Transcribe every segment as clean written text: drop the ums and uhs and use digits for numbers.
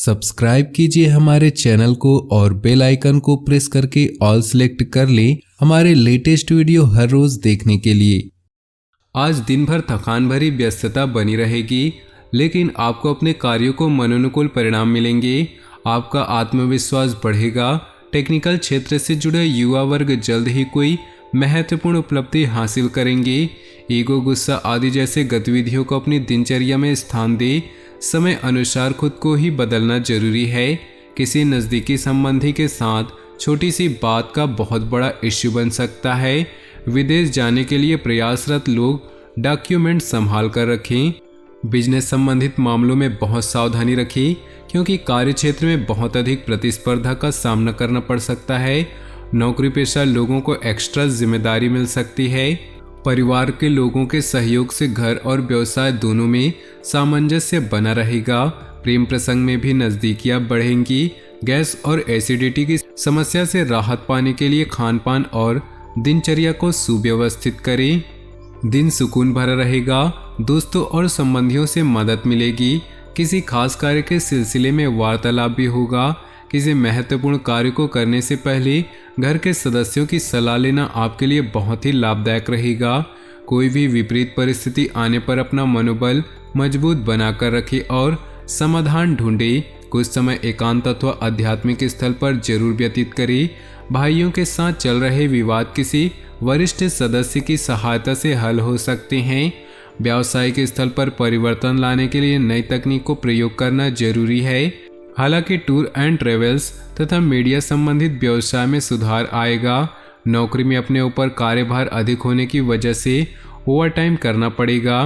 Subscribe कीजिए हमारे channel को और बेल आइकन को प्रेस करके ऑल सेलेक्ट कर लें हमारे लेटेस्ट वीडियो हर रोज देखने के लिए। आज दिन भर थकान भरी व्यस्तता बनी रहेगी, लेकिन आपको अपने कार्यों को मनोनुकूल परिणाम मिलेंगे। आपका आत्मविश्वास बढ़ेगा। टेक्निकल क्षेत्र से जुड़े युवा वर्ग जल्द ही कोई महत्वपूर्ण उपलब्धि हासिल करेंगे। ईगो, गुस्सा आदि जैसे गतिविधियों को अपनी दिनचर्या में स्थान दे। समय अनुसार खुद को ही बदलना जरूरी है। किसी नज़दीकी संबंधी के साथ छोटी सी बात का बहुत बड़ा इश्यू बन सकता है। विदेश जाने के लिए प्रयासरत लोग डॉक्यूमेंट संभाल कर रखें। बिजनेस संबंधित मामलों में बहुत सावधानी रखें, क्योंकि कार्य क्षेत्र में बहुत अधिक प्रतिस्पर्धा का सामना करना पड़ सकता है। नौकरी पेशा लोगों को एक्स्ट्रा जिम्मेदारी मिल सकती है। परिवार के लोगों के सहयोग से घर और व्यवसाय दोनों में सामंजस्य बना रहेगा। प्रेम प्रसंग में भी नज़दीकियां बढ़ेंगी। गैस और एसिडिटी की समस्या से राहत पाने के लिए खान पान और दिनचर्या को सुव्यवस्थित करें। दिन सुकून भरा रहेगा। दोस्तों और संबंधियों से मदद मिलेगी। किसी खास कार्य के सिलसिले में वार्तालाप भी होगा। किसी महत्वपूर्ण कार्य को करने से पहले घर के सदस्यों की सलाह लेना आपके लिए बहुत ही लाभदायक रहेगा। कोई भी विपरीत परिस्थिति आने पर अपना मनोबल मजबूत बनाकर रखें और समाधान ढूंढें। कुछ समय एकांत अथवा आध्यात्मिक स्थल पर जरूर व्यतीत करें। भाइयों के साथ चल रहे विवाद किसी वरिष्ठ सदस्य की सहायता से हल हो सकते हैं। व्यावसायिक स्थल पर परिवर्तन लाने के लिए नई तकनीक को प्रयोग करना जरूरी है। हालांकि टूर एंड ट्रेवल्स तथा मीडिया संबंधित व्यवसाय में सुधार आएगा। नौकरी में अपने ऊपर कार्यभार अधिक होने की वजह से ओवरटाइम करना पड़ेगा।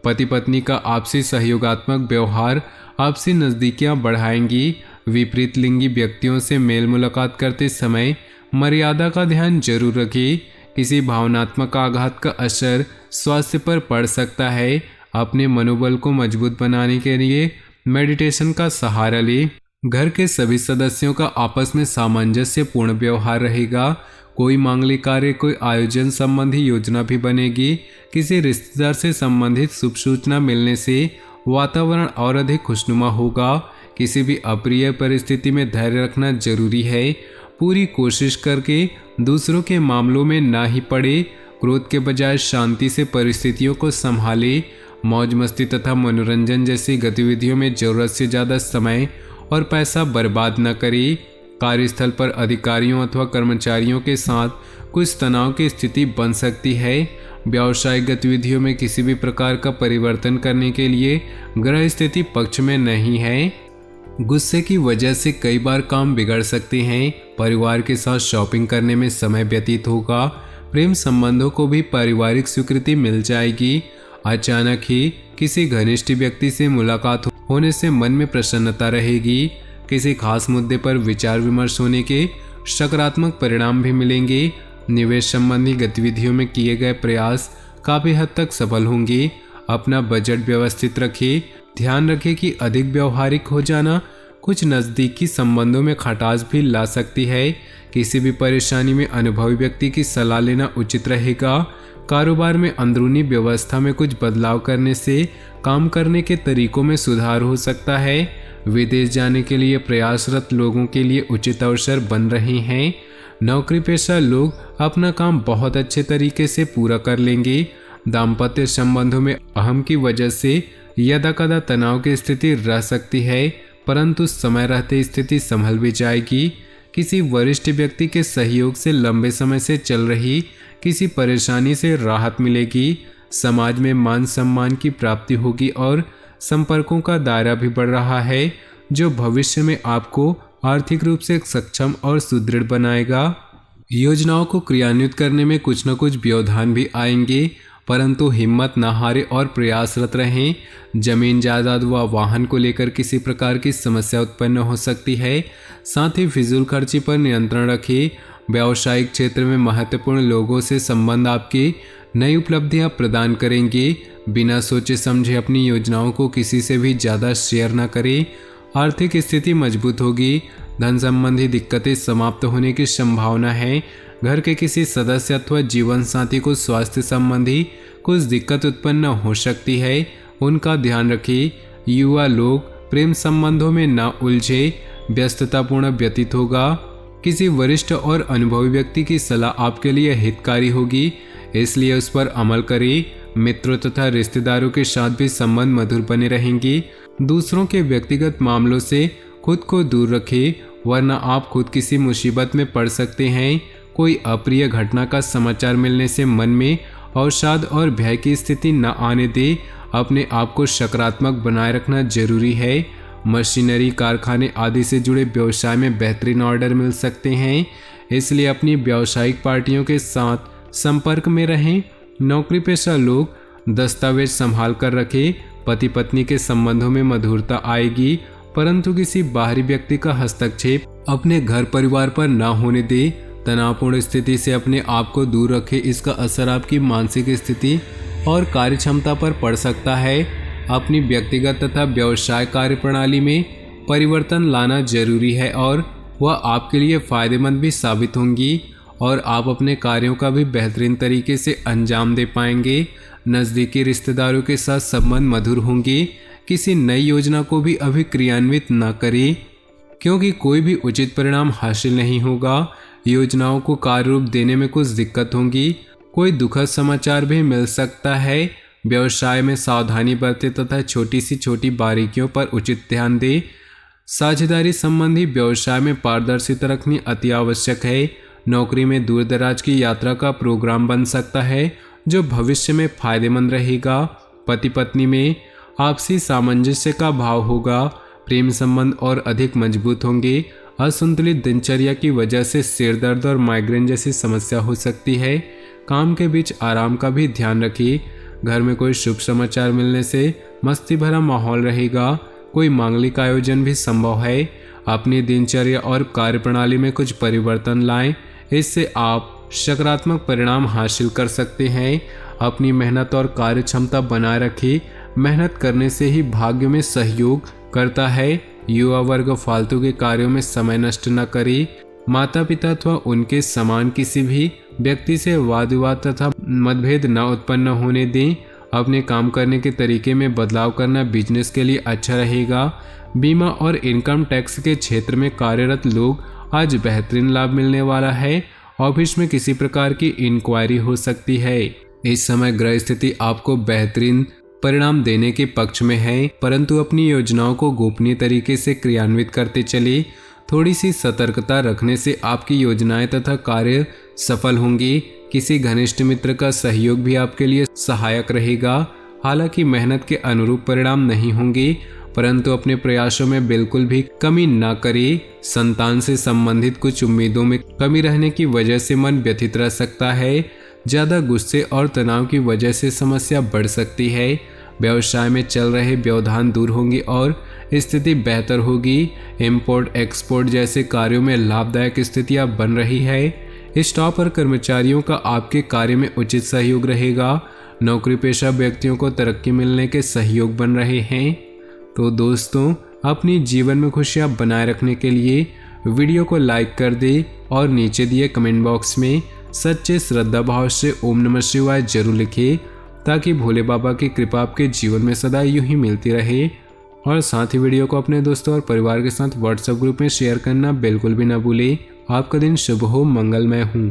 पति पत्नी का आपसी सहयोगात्मक व्यवहार आपसी नज़दीकियां बढ़ाएंगी। विपरीत लिंगी व्यक्तियों से मेल मुलाकात करते समय मर्यादा का ध्यान जरूर रखें। किसी भावनात्मक आघात का असर स्वास्थ्य पर पड़ सकता है। अपने मनोबल को मजबूत बनाने के लिए मेडिटेशन का सहारा लें। घर के सभी सदस्यों का आपस में सामंजस्यपूर्ण व्यवहार रहेगा। कोई मांगलिक कार्य, कोई आयोजन संबंधी योजना भी बनेगी। किसी रिश्तेदार से संबंधित शुभ सूचना मिलने से वातावरण और अधिक खुशनुमा होगा। किसी भी अप्रिय परिस्थिति में धैर्य रखना जरूरी है। पूरी कोशिश करके दूसरों के मामलों में ना ही पड़े। क्रोध के बजाय शांति से परिस्थितियों को संभाले। मौज मस्ती तथा मनोरंजन जैसी गतिविधियों में जरूरत से ज़्यादा समय और पैसा बर्बाद न करें। कार्यस्थल पर अधिकारियों अथवा कर्मचारियों के साथ कुछ तनाव की स्थिति बन सकती है। व्यावसायिक गतिविधियों में किसी भी प्रकार का परिवर्तन करने के लिए ग्रह स्थिति पक्ष में नहीं है। गुस्से की वजह से कई बार काम बिगड़ सकते हैं। परिवार के साथ शॉपिंग करने में समय व्यतीत होगा। प्रेम संबंधों को भी पारिवारिक स्वीकृति मिल जाएगी। अचानक ही किसी घनिष्ठ व्यक्ति से मुलाकात होने से मन में प्रसन्नता रहेगी। किसी खास मुद्दे पर विचार विमर्श होने के सकारात्मक परिणाम भी मिलेंगे। निवेश संबंधी गतिविधियों में किए गए प्रयास काफी हद तक सफल होंगे। अपना बजट व्यवस्थित रखें। ध्यान रखें कि अधिक व्यवहारिक हो जाना कुछ नज़दीकी संबंधों में खटास भी ला सकती है। किसी भी परेशानी में अनुभवी व्यक्ति की सलाह लेना उचित रहेगा। कारोबार में अंदरूनी व्यवस्था में कुछ बदलाव करने से काम करने के तरीकों में सुधार हो सकता है। विदेश जाने के लिए प्रयासरत लोगों के लिए उचित अवसर बन रहे हैं। नौकरी पेशा लोग अपना काम बहुत अच्छे तरीके से पूरा कर लेंगे। दाम्पत्य संबंधों में अहम की वजह से यदाकदा तनाव की स्थिति रह सकती है, परंतु समय रहते स्थिति संभल भी जाएगी। किसी वरिष्ठ व्यक्ति के सहयोग से लंबे समय से चल रही किसी परेशानी से राहत मिलेगी। समाज में मान सम्मान की प्राप्ति होगी और संपर्कों का दायरा भी बढ़ रहा है, जो भविष्य में आपको आर्थिक रूप से सक्षम और सुदृढ़ बनाएगा। योजनाओं को क्रियान्वित करने में कुछ न कुछ व्यवधान भी आएंगे, परंतु हिम्मत न हारे और प्रयासरत रहें। जमीन जायदाद व वाहन को लेकर किसी प्रकार की समस्या उत्पन्न हो सकती है। साथ ही फिजूल खर्ची पर नियंत्रण रखें। व्यावसायिक क्षेत्र में महत्वपूर्ण लोगों से संबंध आपकी नई उपलब्धियां प्रदान करेंगे। बिना सोचे समझे अपनी योजनाओं को किसी से भी ज़्यादा शेयर न करें। आर्थिक स्थिति मजबूत होगी। धन संबंधी दिक्कतें समाप्त होने की संभावना है। घर के किसी सदस्य अथवा जीवन साथी को स्वास्थ्य संबंधी कुछ दिक्कत उत्पन्न हो सकती है, उनका ध्यान रखें। युवा लोग प्रेम संबंधों में न उलझे, व्यस्ततापूर्ण व्यतीत होगा। किसी वरिष्ठ और अनुभवी व्यक्ति की सलाह आपके लिए हितकारी होगी, इसलिए उस पर अमल करें। मित्रों तथा रिश्तेदारों के साथ भी संबंध मधुर बने रहेंगे। दूसरों के व्यक्तिगत मामलों से खुद को दूर रखें, वरना आप खुद किसी मुसीबत में पड़ सकते हैं। कोई अप्रिय घटना का समाचार मिलने से मन में अवसाद और भय की स्थिति न आने दे। अपने आप को सकारात्मक बनाए रखना जरूरी है। मशीनरी, कारखाने आदि से जुड़े व्यवसाय में बेहतरीन ऑर्डर मिल सकते हैं, इसलिए अपनी व्यावसायिक पार्टियों के साथ संपर्क में रहें। नौकरी पेशा लोग दस्तावेज संभाल कर रखें। पति पत्नी के संबंधों में मधुरता आएगी, परंतु किसी बाहरी व्यक्ति का हस्तक्षेप अपने घर परिवार पर न होने दे। तनावपूर्ण स्थिति से अपने आप को दूर रखें, इसका असर आपकी मानसिक स्थिति और कार्यक्षमता पर पड़ सकता है। अपनी व्यक्तिगत तथा व्यवसाय कार्यप्रणाली में परिवर्तन लाना जरूरी है और वह आपके लिए फायदेमंद भी साबित होंगी और आप अपने कार्यों का भी बेहतरीन तरीके से अंजाम दे पाएंगे। नज़दीकी रिश्तेदारों के साथ संबंध मधुर होंगे। किसी नई योजना को भी अभी क्रियान्वित न करें, क्योंकि कोई भी उचित परिणाम हासिल नहीं होगा। योजनाओं को कार्य रूप देने में कुछ दिक्कत होगी। कोई दुखद समाचार भी मिल सकता है। व्यवसाय में सावधानी बरतें तथा छोटी सी छोटी बारीकियों पर उचित ध्यान दें। साझेदारी संबंधी व्यवसाय में पारदर्शिता रखनी अति आवश्यक है। नौकरी में दूर दराज की यात्रा का प्रोग्राम बन सकता है, जो भविष्य में फायदेमंद रहेगा। पति पत्नी में आपसी सामंजस्य का भाव होगा। प्रेम संबंध और अधिक मजबूत होंगे। असंतुलित दिनचर्या की वजह से सिर दर्द और माइग्रेन जैसी समस्या हो सकती है। काम के बीच आराम का भी ध्यान रखिए। घर में कोई शुभ समाचार मिलने से मस्ती भरा माहौल रहेगा। कोई मांगलिक आयोजन भी संभव है। अपनी दिनचर्या और कार्यप्रणाली में कुछ परिवर्तन लाएं, इससे आप सकारात्मक परिणाम हासिल कर सकते हैं। अपनी मेहनत और कार्य क्षमता बनाए रखें। मेहनत करने से ही भाग्य में सहयोग करता है। युवा वर्ग फालतू के कार्यों में समय नष्ट न करे। माता पिता अथवा उनके समान किसी भी व्यक्ति से वाद विवाद तथा मतभेद न उत्पन्न होने दें। अपने काम करने के तरीके में बदलाव करना बिजनेस के लिए अच्छा रहेगा। बीमा और इनकम टैक्स के क्षेत्र में कार्यरत लोग आज बेहतरीन लाभ मिलने वाला है। ऑफिस में किसी प्रकार की इंक्वायरी हो सकती है। इस समय ग्रह स्थिति आपको बेहतरीन परिणाम देने के पक्ष में है, परंतु अपनी योजनाओं को गोपनीय तरीके से क्रियान्वित करते चले। थोड़ी सी सतर्कता रखने से आपकी योजनाएं तथा कार्य सफल होंगी। किसी घनिष्ठ मित्र का सहयोग भी आपके लिए सहायक रहेगा। हालांकि मेहनत के अनुरूप परिणाम नहीं होंगे, परंतु अपने प्रयासों में बिल्कुल भी कमी न करें। संतान से संबंधित कुछ उम्मीदों में कमी रहने की वजह से मन व्यथित रह सकता है। ज़्यादा गुस्से और तनाव की वजह से समस्या बढ़ सकती है। व्यवसाय में चल रहे व्यवधान दूर होंगे और स्थिति बेहतर होगी। इंपोर्ट एक्सपोर्ट जैसे कार्यों में लाभदायक स्थितियां बन रही है। स्टाफ और कर्मचारियों का आपके कार्य में उचित सहयोग रहेगा। नौकरी पेशा व्यक्तियों को तरक्की मिलने के सहयोग बन रहे हैं। तो दोस्तों, अपनी जीवन में खुशियां बनाए रखने के लिए वीडियो को लाइक कर दे और नीचे दिए कमेंट बॉक्स में सच्चे श्रद्धा भाव से ओम नमः शिवाय जरूर लिखें, ताकि भोले बाबा की कृपा आपके जीवन में सदा यूं ही मिलती रहे। और साथ ही वीडियो को अपने दोस्तों और परिवार के साथ व्हाट्सएप ग्रुप में शेयर करना बिल्कुल भी ना भूलें। आपका दिन शुभ हो, मंगलमय हो।